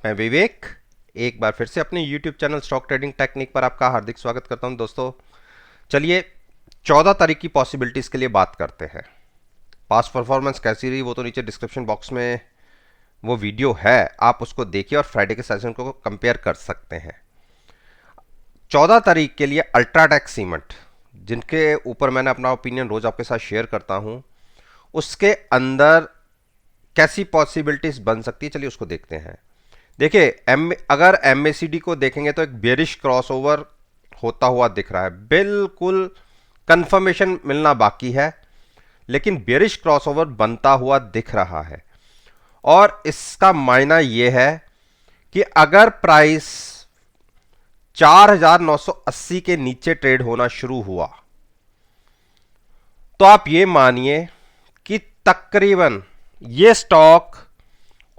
मैं विवेक एक बार फिर से अपने YouTube channel stock trading technique पर आपका हार्दिक स्वागत करता हूं। दोस्तों चलिए 14 तारीख की पॉसिबिलिटीज़ के लिए बात करते हैं। पास्ट परफॉर्मेंस कैसी रही वो तो नीचे डिस्क्रिप्शन बॉक्स में वो वीडियो है, आप उसको देखिए और फ्राइडे के सेशन को कंपेयर कर सकते हैं। 14 तारीख के लिए अल्ट्राटेक सीमेंट, जिनके ऊपर मैंने अपना ओपिनियन रोज आपके साथ शेयर करता हूं, उसके अंदर कैसी पॉसिबिलिटीज बन सकती है, चलिए उसको देखते हैं। देखिए अगर एमएसीडी को देखेंगे तो एक बेरिश क्रॉसओवर होता हुआ दिख रहा है, बिल्कुल कंफर्मेशन मिलना बाकी है, लेकिन बेरिश क्रॉसओवर बनता हुआ दिख रहा है। और इसका मायना यह है कि अगर प्राइस 4980 के नीचे ट्रेड होना शुरू हुआ तो आप ये मानिए कि तकरीबन ये स्टॉक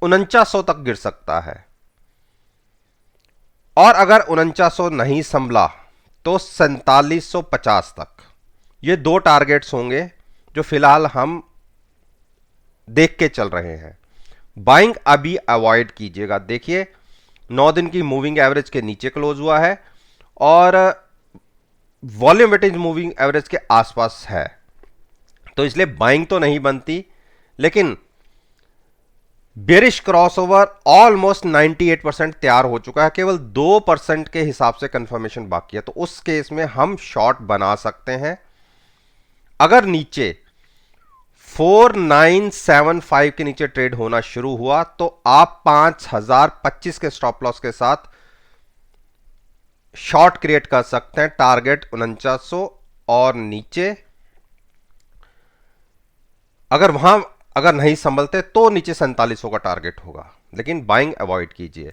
4900 तक गिर सकता है। और अगर 4900 नहीं संभला तो 4750 तक। ये दो टारगेट्स होंगे जो फिलहाल हम देख के चल रहे हैं। बाइंग अभी अवॉइड कीजिएगा। देखिए 9 दिन की मूविंग एवरेज के नीचे क्लोज हुआ है और वॉल्यूम वेटेज मूविंग एवरेज के आसपास है, तो इसलिए बाइंग तो नहीं बनती, लेकिन बेरिश क्रॉसओवर ऑलमोस्ट 98% तैयार हो चुका है, केवल 2% के हिसाब से कंफर्मेशन बाकी है। तो उस केस में हम शॉर्ट बना सकते हैं। अगर नीचे 4975 के नीचे ट्रेड होना शुरू हुआ तो आप 5025 के स्टॉप लॉस के साथ शॉर्ट क्रिएट कर सकते हैं। टारगेट 4900 और नीचे अगर नहीं संभलते तो नीचे 4700 का टारगेट होगा, लेकिन बाइंग अवॉइड कीजिए।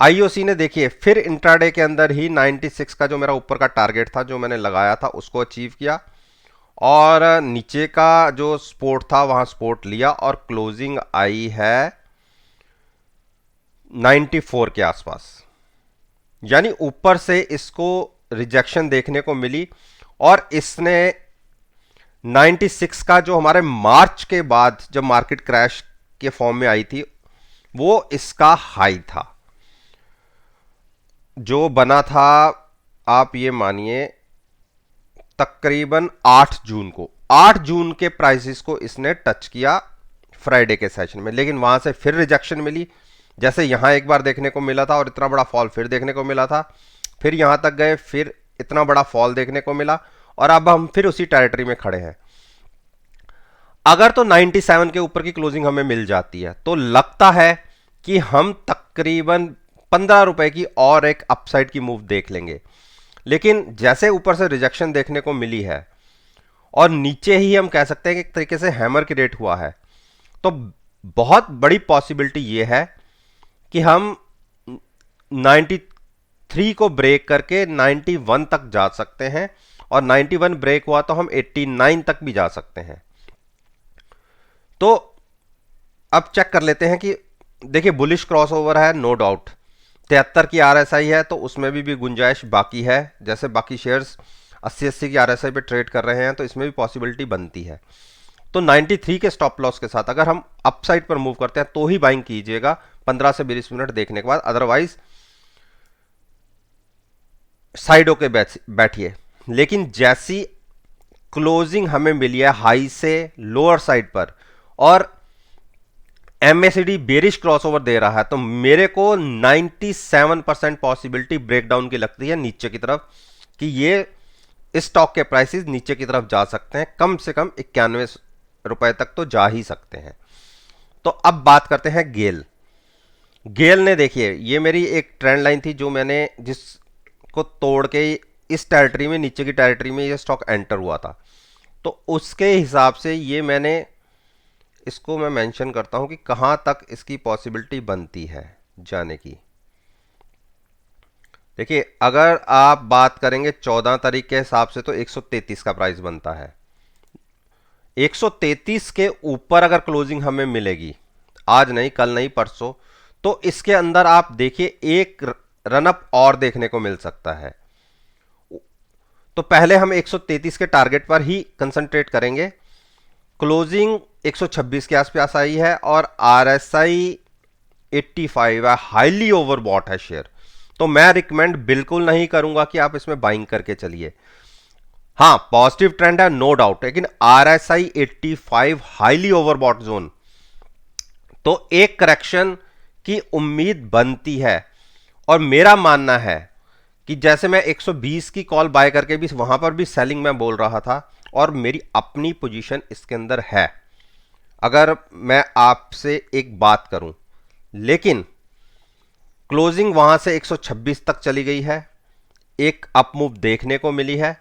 आईओसी ने देखिए फिर इंट्राडे के अंदर ही 96 का जो मेरा ऊपर का टारगेट था जो मैंने लगाया था उसको अचीव किया, और नीचे का जो सपोर्ट था वहां सपोर्ट लिया और क्लोजिंग आई है 94 के आसपास। यानी ऊपर से इसको रिजेक्शन देखने को मिली और इसने 96 का जो हमारे मार्च के बाद जब मार्केट क्रैश के फॉर्म में आई थी वो इसका हाई था जो बना था, आप ये मानिए तकरीबन 8 जून के प्राइसेस को इसने टच किया फ्राइडे के सेशन में, लेकिन वहां से फिर रिजेक्शन मिली। जैसे यहां एक बार देखने को मिला था और इतना बड़ा फॉल फिर देखने को मिला था, फिर यहां तक गए, फिर इतना बड़ा फॉल देखने को मिला और अब हम फिर उसी टेरिटरी में खड़े हैं। अगर तो 97 के ऊपर की क्लोजिंग हमें मिल जाती है तो लगता है कि हम तकरीबन 15 रुपए की और एक अपसाइड की मूव देख लेंगे, लेकिन जैसे ऊपर से रिजेक्शन देखने को मिली है और नीचे ही हम कह सकते हैं कि एक तरीके से हैमर क्रिएट हुआ है, तो बहुत बड़ी पॉसिबिलिटी यह है कि हम 93 को ब्रेक करके 91 तक जा सकते हैं, और 91 ब्रेक हुआ तो हम 89 तक भी जा सकते हैं। तो अब चेक कर लेते हैं कि देखिए बुलिश क्रॉसओवर है, नो डाउट 73 की आरएसआई है तो उसमें भी गुंजाइश बाकी है। जैसे बाकी शेयर्स 80-80 की आरएसआई पे ट्रेड कर रहे हैं तो इसमें भी पॉसिबिलिटी बनती है। तो 93 के स्टॉप लॉस के साथ अगर हम अपसाइड पर मूव करते हैं तो ही बाइंग कीजिएगा 15 से 20 मिनट देखने के बाद, अदरवाइज साइड होके बैठिए। लेकिन जैसी क्लोजिंग हमें मिली है हाई से लोअर साइड पर और एमएसीडी बेरिश क्रॉसओवर दे रहा है, तो मेरे को 97% पॉसिबिलिटी ब्रेकडाउन की लगती है नीचे की तरफ, कि ये स्टॉक के प्राइसेस नीचे की तरफ जा सकते हैं, कम से कम 91 रुपए तक तो जा ही सकते हैं। तो अब बात करते हैं गेल ने, देखिए ये मेरी एक ट्रेंड लाइन थी जो मैंने जिसको तोड़ के इस टेरिटरी में, नीचे की टेरिटरी में ये स्टॉक एंटर हुआ था, तो उसके हिसाब से ये मैंने इसको मैं मेंशन करता हूं कि कहां तक इसकी पॉसिबिलिटी बनती है जाने की। देखिए अगर आप बात करेंगे 14 तारीख के हिसाब से तो 133 का प्राइस बनता है। 133 के ऊपर अगर क्लोजिंग हमें मिलेगी, आज नहीं कल नहीं परसों, तो इसके अंदर आप देखिए एक रनअप और देखने को मिल सकता है। तो पहले हम 133 के टारगेट पर ही कंसंट्रेट करेंगे। क्लोजिंग 126 के आसपास आई है और आरएसआई 85 है, हाईली ओवरबॉट है शेयर, तो मैं रिकमेंड बिल्कुल नहीं करूंगा कि आप इसमें बाइंग करके चलिए। हाँ, पॉजिटिव ट्रेंड है नो डाउट, लेकिन RSI 85 हाईली ओवरबॉट जोन, तो एक करेक्शन की उम्मीद बनती है। और मेरा मानना है कि जैसे मैं 120 की कॉल बाय करके भी वहां पर भी सेलिंग में बोल रहा था, और मेरी अपनी पोजीशन इसके अंदर है। अगर मैं आपसे एक बात करूं, लेकिन क्लोजिंग वहां से 126 तक चली गई है, एक अप मूव देखने को मिली है,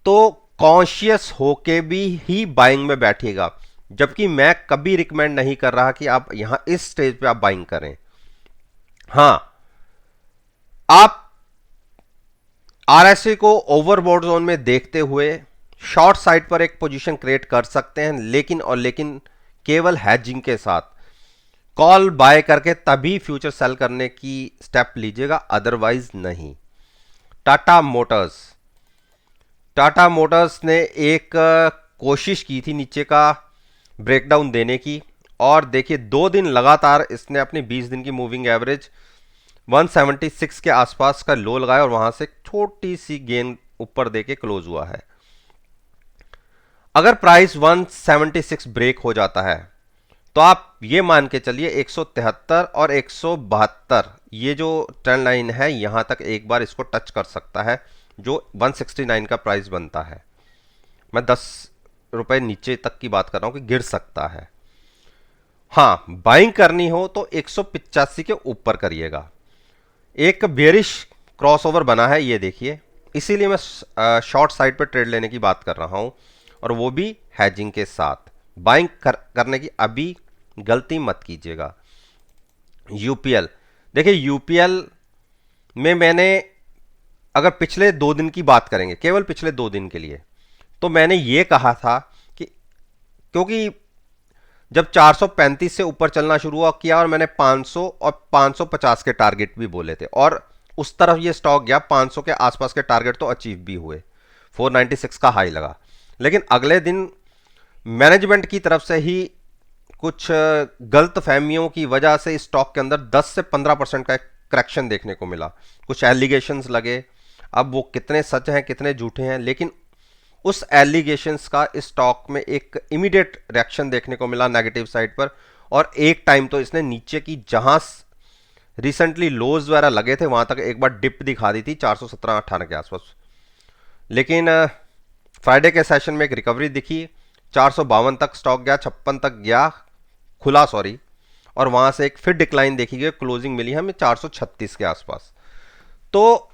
तो कॉन्शियस होके भी ही बाइंग में बैठिएगा। जबकि मैं कभी रिकमेंड नहीं कर रहा कि आप यहां इस स्टेज पे आप बाइंग करें। हां, आप RSI को ओवरबॉट जोन में देखते हुए शॉर्ट साइड पर एक पोजीशन क्रिएट कर सकते हैं, लेकिन केवल हैजिंग के साथ। कॉल बाय करके तभी फ्यूचर सेल करने की स्टेप लीजिएगा, अदरवाइज नहीं। टाटा मोटर्स ने एक कोशिश की थी नीचे का ब्रेकडाउन देने की, और देखिए 2 दिन लगातार इसने अपनी 20 दिन की मूविंग एवरेज 176 के आसपास का लो लगाया, और वहां से छोटी सी गेन ऊपर देके क्लोज हुआ है। अगर प्राइस 176 ब्रेक हो जाता है, तो आप ये मान के चलिए 173 और 172 ये जो ट्रेंड लाइन है, यहां तक एक बार इसको टच कर सकता है, जो 169 का प्राइस बनता है। मैं 10 रुपए नीचे तक की बात कर रहा हूं कि गिर सकता है। हाँ, बाइंग करनी हो तो 185 के ऊपर करिएगा। एक बेरिश क्रॉसओवर बना है, ये देखिए, इसीलिए मैं शॉर्ट साइड पर ट्रेड लेने की बात कर रहा हूं, और वो भी हैजिंग के साथ। बाइंग करने की अभी गलती मत कीजिएगा। यूपीएल, देखिए यूपीएल में मैंने, अगर पिछले 2 दिन की बात करेंगे, केवल पिछले 2 दिन के लिए, तो मैंने ये कहा था कि क्योंकि जब 435 से ऊपर चलना शुरू हुआ किया, और मैंने 500 और 550 के टारगेट भी बोले थे, और उस तरफ ये स्टॉक गया, 500 के आसपास के टारगेट तो अचीव भी हुए, 496 का हाई लगा। लेकिन अगले दिन मैनेजमेंट की तरफ से ही कुछ गलत फहमियों की वजह से इस स्टॉक के अंदर 10 से 15% का एक करेक्शन देखने को मिला, कुछ एलिगेशंस लगे। अब वो कितने सच हैं कितने झूठे हैं, लेकिन उस एलिगेशंस का इस स्टॉक में एक इमीडिएट रिएक्शन देखने को मिला नेगेटिव साइड पर, और एक टाइम तो इसने नीचे की जहां रिसेंटली लोज वगैरह लगे थे वहां तक एक बार डिप दिखा दी थी 417-18 के आसपास। लेकिन फ्राइडे के सेशन में एक रिकवरी दिखी, 452 तक स्टॉक गया, 56 तक गया खुला, सॉरी, और वहां से एक फिर डिक्लाइन देखी गई, क्लोजिंग मिली हमें 436 के आसपास। तो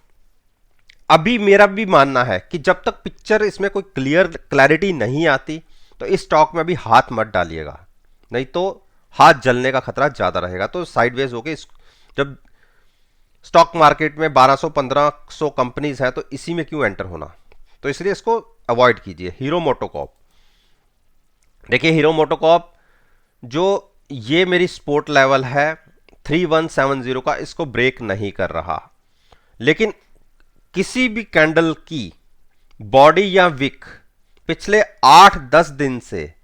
अभी मेरा भी मानना है कि जब तक पिक्चर इसमें कोई क्लैरिटी नहीं आती, तो इस स्टॉक में भी हाथ मत डालिएगा, नहीं तो हाथ जलने का खतरा ज्यादा रहेगा। तो साइडवेज होके जब स्टॉक मार्केट में 1200-1500 कंपनीज है, तो इसी में क्यों एंटर होना, तो इसलिए इसको अवॉइड कीजिए। हीरो मोटोकॉर्प, देखिए हीरो मोटोकॉर्प जो ये मेरी सपोर्ट लेवल है 3170 का, इसको ब्रेक नहीं कर रहा, लेकिन किसी भी कैंडल की बॉडी या विक पिछले 8-10 दिन से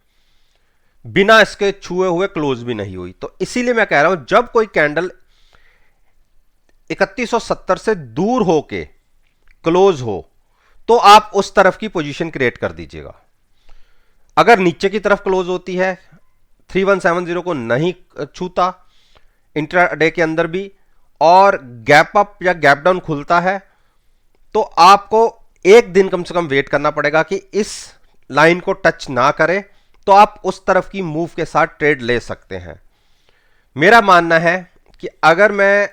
बिना इसके छुए हुए क्लोज भी नहीं हुई। तो इसीलिए मैं कह रहा हूं, जब कोई कैंडल 3170 से दूर होके क्लोज हो, तो आप उस तरफ की पोजीशन क्रिएट कर दीजिएगा। अगर नीचे की तरफ क्लोज होती है, 3170 को नहीं छूता इंट्राडे के अंदर भी, और गैप अप या गैप डाउन खुलता है, तो आपको एक दिन कम से कम वेट करना पड़ेगा कि इस लाइन को टच ना करे, तो आप उस तरफ की मूव के साथ ट्रेड ले सकते हैं। मेरा मानना है कि अगर मैं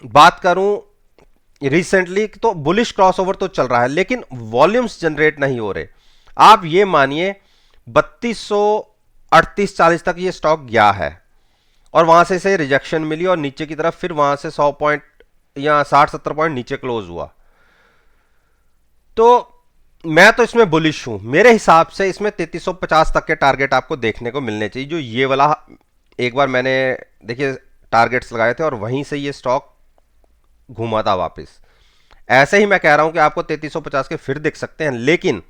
बात करूं रिसेंटली, तो बुलिश क्रॉसओवर तो चल रहा है, लेकिन वॉल्यूम्स जनरेट नहीं हो रहे। आप ये मानिए 3238-40 तक ये स्टॉक गया है, और वहां से इसे रिजेक्शन मिली, और नीचे की तरफ फिर वहां से 100 पॉइंट या 60-70 पॉइंट नीचे क्लोज हुआ। तो मैं तो इसमें बुलिश हूं, मेरे हिसाब से इसमें 3350 तक के टारगेट आपको देखने को मिलने चाहिए, जो ये वाला एक बार मैंने देखिए टारगेट्स लगाए थे, और वहीं से ये स्टॉक घूमा था वापस। ऐसे ही मैं कह रहा हूं कि आपको 3350 के फिर दिख सकते हैं, लेकिन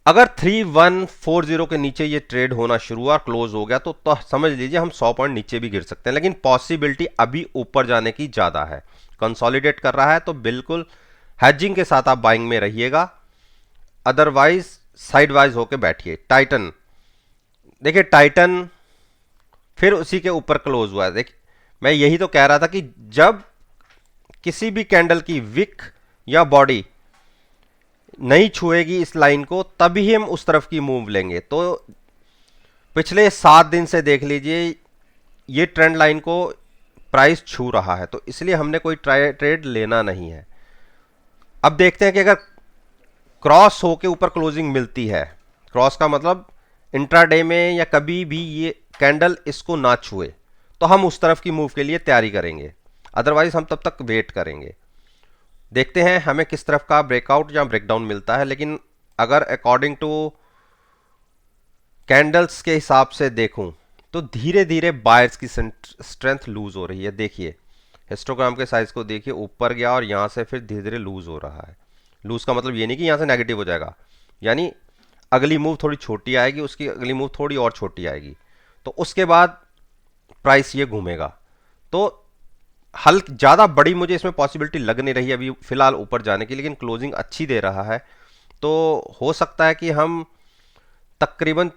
अगर 3140 के नीचे ये ट्रेड होना शुरू हुआ, क्लोज हो गया, तो समझ लीजिए हम 100 पॉइंट नीचे भी गिर सकते हैं, लेकिन पॉसिबिलिटी अभी ऊपर जाने की ज्यादा है। कंसोलिडेट कर रहा है तो बिल्कुल हैजिंग के साथ आप बाइंग में रहिएगा, अदरवाइज साइड वाइज होके बैठिए। टाइटन देखिए, टाइटन फिर उसी के ऊपर क्लोज हुआ है। देखिए, मैं यही तो कह रहा था कि जब किसी भी कैंडल की विक या बॉडी नहीं छुएगी इस लाइन को, तभी हम उस तरफ की मूव लेंगे। तो पिछले 7 दिन से देख लीजिए, ये ट्रेंड लाइन को प्राइस छू रहा है, तो इसलिए हमने कोई ट्रेड लेना नहीं है। अब देखते हैं कि अगर क्रॉस होके ऊपर क्लोजिंग मिलती है, क्रॉस का मतलब इंट्राडे में या कभी भी ये कैंडल इसको ना छुए, तो हम उस तरफ की मूव के लिए तैयारी करेंगे, अदरवाइज हम तब तक वेट करेंगे। देखते हैं हमें किस तरफ का ब्रेकआउट या ब्रेकडाउन मिलता है। लेकिन अगर अकॉर्डिंग टू कैंडल्स के हिसाब से देखूं तो धीरे धीरे बायर्स की स्ट्रेंथ लूज हो रही है। देखिए हिस्टोग्राम के साइज को देखिए, ऊपर गया और यहां से फिर धीरे धीरे लूज हो रहा है। लूज का मतलब ये नहीं कि यहां से नेगेटिव हो जाएगा, यानी अगली मूव थोड़ी छोटी आएगी, उसकी अगली मूव थोड़ी और छोटी आएगी, तो उसके बाद प्राइस ये घूमेगा। तो हल्क ज़्यादा बड़ी मुझे इसमें पॉसिबिलिटी लग नहीं रही अभी फिलहाल ऊपर जाने की, लेकिन क्लोजिंग अच्छी दे रहा है, तो हो सकता है कि हम तकरीबन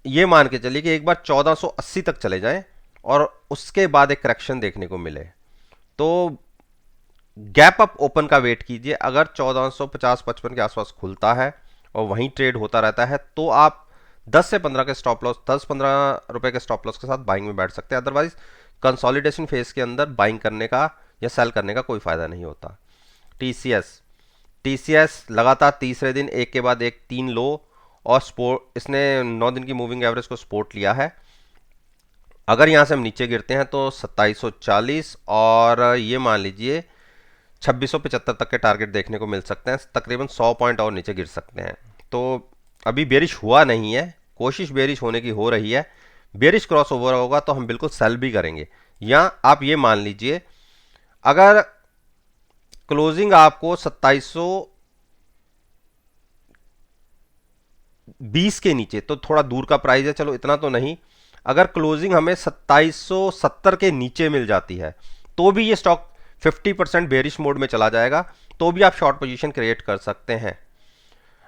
ये मान के चलिए कि एक बार 1480 तक चले जाएं और उसके बाद एक करेक्शन देखने को मिले। तो गैप अप ओपन का वेट कीजिए। अगर 1450-55 के आसपास खुलता है और वहीं ट्रेड होता रहता है, तो आप 10 से 15 के स्टॉप लॉस, 10-15 रुपए के स्टॉप लॉस के साथ बाइंग में बैठ सकते हैं। अदरवाइज कंसोलिडेशन फेज के अंदर बाइंग करने का या सेल करने का कोई फायदा नहीं होता। टीसीएस लगातार तीसरे दिन एक के बाद एक 3 लो और सपोर्ट, इसने 9 दिन की मूविंग एवरेज को सपोर्ट लिया है। अगर यहां से हम नीचे गिरते हैं तो 2740 और ये मान लीजिए 2675 तक के टारगेट देखने को मिल सकते हैं। तकरीबन 100 पॉइंट और नीचे गिर सकते हैं। तो अभी बेरिश हुआ नहीं है, कोशिश बेरिश होने की हो रही है। बेरिश क्रॉस ओवर होगा तो हम बिल्कुल सेल भी करेंगे। या आप ये मान लीजिए, अगर क्लोजिंग आपको 2720 के नीचे, तो थोड़ा दूर का प्राइस है, चलो इतना तो नहीं, अगर क्लोजिंग हमें 2770 के नीचे मिल जाती है, तो भी ये स्टॉक 50% बेरिश मोड में चला जाएगा, तो भी आप शॉर्ट पोजीशन क्रिएट कर सकते हैं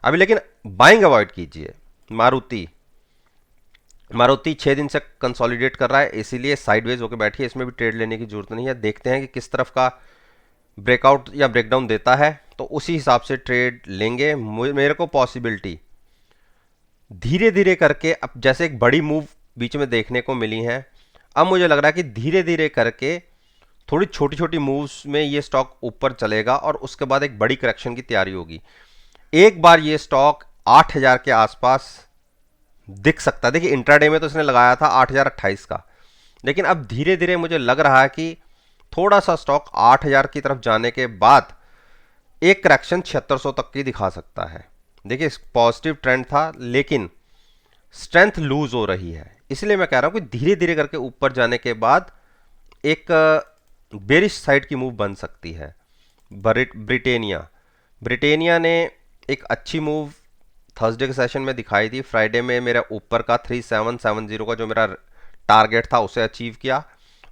अभी। लेकिन बाइंग अवॉइड कीजिए। मारुति 6 दिन से कंसोलिडेट कर रहा है, इसीलिए साइडवेज होकर बैठी है, इसमें भी ट्रेड लेने की जरूरत नहीं है। देखते हैं कि किस तरफ का ब्रेकआउट या ब्रेकडाउन देता है, तो उसी हिसाब से ट्रेड लेंगे। मेरे को पॉसिबिलिटी धीरे धीरे करके, अब जैसे एक बड़ी मूव बीच में देखने को मिली है, अब मुझे लग रहा है कि धीरे धीरे करके थोड़ी छोटी छोटी मूव्स में ये स्टॉक ऊपर चलेगा और उसके बाद एक बड़ी करेक्शन की तैयारी होगी। एक बार ये स्टॉक 8000 के आसपास दिख सकता है। देखिए इंट्राडे में तो इसने लगाया था 8028 का, लेकिन अब धीरे धीरे मुझे लग रहा है कि थोड़ा सा स्टॉक 8000 की तरफ जाने के बाद एक करेक्शन 7600 तक की दिखा सकता है। देखिए पॉजिटिव ट्रेंड था, लेकिन स्ट्रेंथ लूज हो रही है, इसलिए मैं कह रहा हूं कि धीरे धीरे करके ऊपर जाने के बाद एक बेरिश साइड की मूव बन सकती है। ब्रिटेनिया ने एक अच्छी मूव थर्सडे के सेशन में दिखाई थी। फ्राइडे में मेरा ऊपर का 3770 का जो मेरा टारगेट था उसे अचीव किया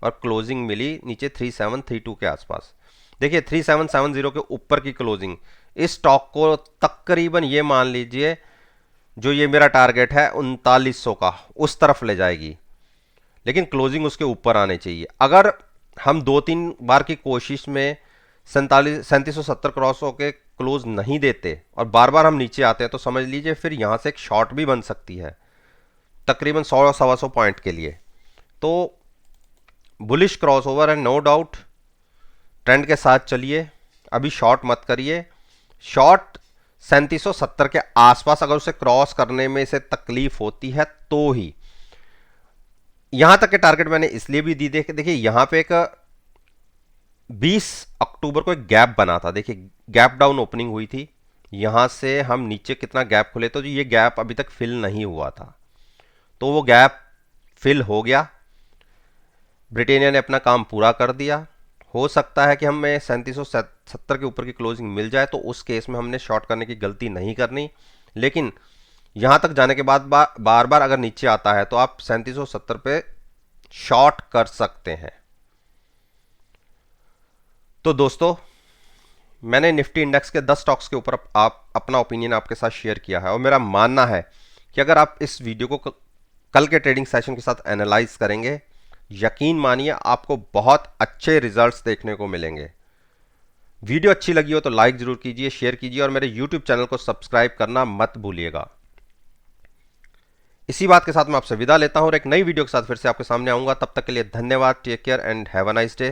और क्लोजिंग मिली नीचे 3732 के आसपास। देखिए 3770 के ऊपर की क्लोजिंग इस स्टॉक को तकरीबन ये मान लीजिए, जो ये मेरा टारगेट है 3900 का, उस तरफ ले जाएगी, लेकिन क्लोजिंग उसके ऊपर आने चाहिए। अगर हम 2-3 बार की कोशिश में 3770 क्रॉस होके क्लोज नहीं देते और बार बार हम नीचे आते हैं, तो समझ लीजिए फिर यहां से एक शॉर्ट भी बन सकती है तकरीबन 100-125 पॉइंट के लिए। तो बुलिश क्रॉस ओवर है नो डाउट, ट्रेंड के साथ चलिए, अभी शॉर्ट मत करिए। शॉर्ट 3770 के आसपास अगर उसे क्रॉस करने में से तकलीफ होती है तो ही। यहां तक के टारगेट मैंने इसलिए भी दी, देखिए यहां पे एक 20 अक्टूबर को एक गैप बना था। देखिए गैप डाउन ओपनिंग हुई थी, यहां से हम नीचे कितना गैप खुले, तो ये गैप अभी तक फिल नहीं हुआ था, तो वो गैप फिल हो गया। ब्रिटेनिया ने अपना काम पूरा कर दिया। हो सकता है कि हमें 3770 के ऊपर की क्लोजिंग मिल जाए, तो उस केस में हमने शॉर्ट करने की गलती नहीं करनी। लेकिन यहां तक जाने के बाद बार बार अगर नीचे आता है तो आप 3770 पे शॉर्ट कर सकते हैं। तो दोस्तों, मैंने निफ्टी इंडेक्स के 10 स्टॉक्स के ऊपर आप अपना ओपिनियन आपके साथ शेयर किया है और मेरा मानना है कि अगर आप इस वीडियो को कल के ट्रेडिंग सेशन के साथ एनालाइज करेंगे, यकीन मानिए आपको बहुत अच्छे रिजल्ट्स देखने को मिलेंगे। वीडियो अच्छी लगी हो तो लाइक जरूर कीजिए, शेयर कीजिए और मेरे यूट्यूब चैनल को सब्सक्राइब करना मत भूलिएगा। इसी बात के साथ मैं आपसे विदा लेता हूं और एक नई वीडियो के साथ फिर से आपके सामने आऊंगा। तब तक के लिए धन्यवाद। Take care and have a nice day.